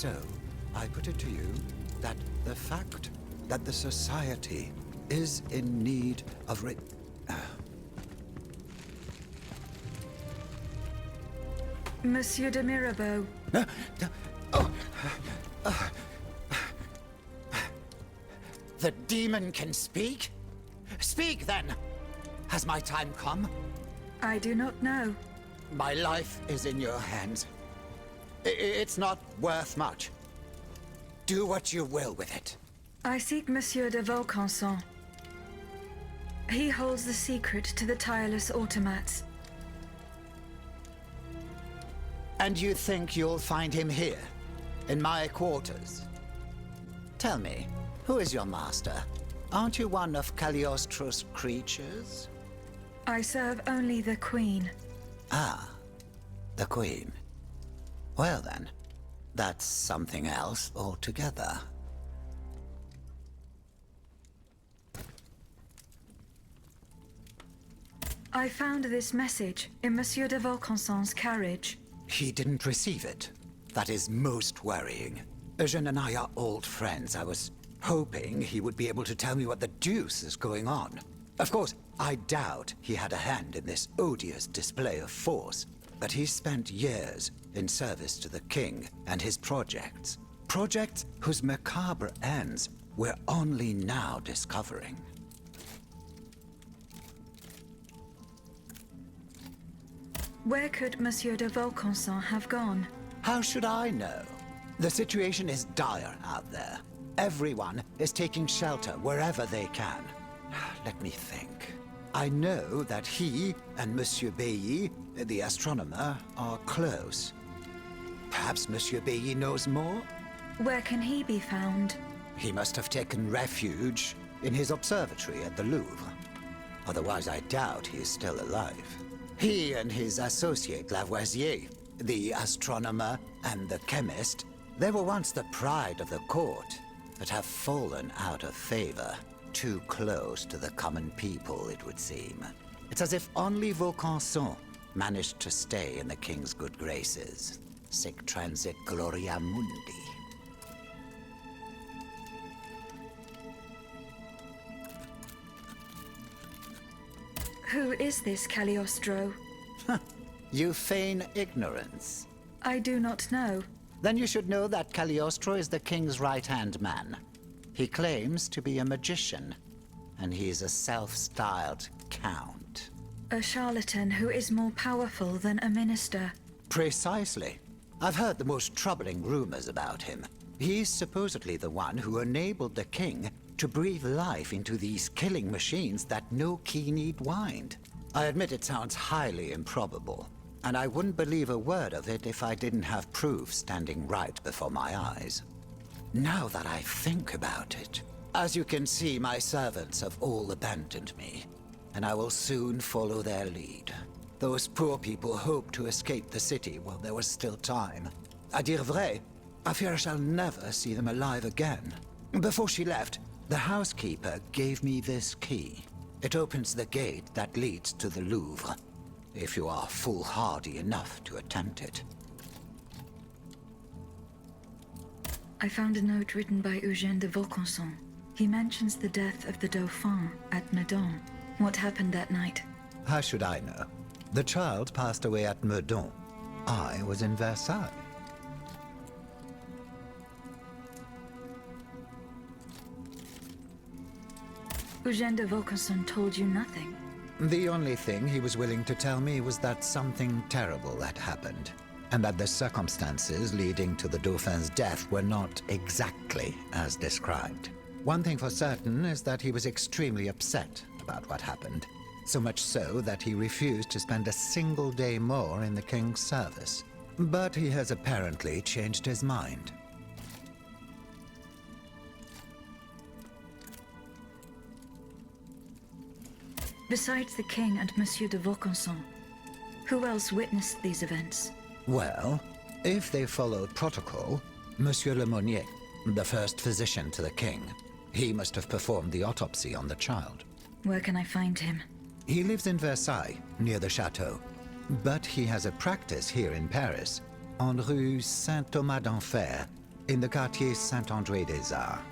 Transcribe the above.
So, I put it to you that the fact that the society is in need of Monsieur de Mirabeau. The demon can speak? Speak, then! Has my time come? I do not know. My life is in your hands. It's not worth much. Do what you will with it. I seek Monsieur de Vaucanson. He holds the secret to the tireless automats. And you think you'll find him here, in my quarters? Tell me, who is your master? Aren't you one of Cagliostro's creatures? I serve only the Queen. Ah, the Queen. Well then, that's something else altogether. I found this message in Monsieur de Vaucanson's carriage. He didn't receive it. That is most worrying. Eugène and I are old friends. I was hoping he would be able to tell me what the deuce is going on. Of course, I doubt he had a hand in this odious display of force, but he spent years in service to the king and his projects. Projects whose macabre ends we're only now discovering. Where could Monsieur de Vaucanson have gone? How should I know? The situation is dire out there. Everyone is taking shelter wherever they can. Let me think. I know that he and Monsieur Bailly, the astronomer, are close. Perhaps Monsieur Bailly knows more? Where can he be found? He must have taken refuge in his observatory at the Louvre. Otherwise, I doubt he is still alive. He and his associate Lavoisier, the astronomer and the chemist, they were once the pride of the court, but have fallen out of favor. Too close to the common people, it would seem. It's as if only Vaucanson managed to stay in the king's good graces. Sic transit gloria mundi. Who is this Cagliostro? You feign ignorance. I do not know. Then you should know that Cagliostro is the king's right-hand man. He claims to be a magician, and he is a self-styled count. A charlatan who is more powerful than a minister. Precisely. I've heard the most troubling rumors about him. He's supposedly the one who enabled the king to breathe life into these killing machines that no key need wind. I admit it sounds highly improbable, and I wouldn't believe a word of it if I didn't have proof standing right before my eyes. Now that I think about it, as you can see, my servants have all abandoned me, and I will soon follow their lead. Those poor people hoped to escape the city while there was still time. À dire vrai, I fear I shall never see them alive again. Before she left, the housekeeper gave me this key. It opens the gate that leads to the Louvre, if you are foolhardy enough to attempt it. I found a note written by Eugène de Vaucanson. He mentions the death of the Dauphin at Meudon. What happened that night? How should I know? The child passed away at Meudon. I was in Versailles. Eugène de Vaucanson told you nothing. The only thing he was willing to tell me was that something terrible had happened, and that the circumstances leading to the Dauphin's death were not exactly as described. One thing for certain is that he was extremely upset about what happened, so much so that he refused to spend a single day more in the king's service. But he has apparently changed his mind. Besides the king and Monsieur de Vaucanson, who else witnessed these events? Well, if they followed protocol, Monsieur Lemonnier, the first physician to the king, he must have performed the autopsy on the child. Where can I find him? He lives in Versailles, near the chateau. But he has a practice here in Paris, on Rue Saint-Thomas d'Enfer. in the Quartier Saint-André-des-Arts.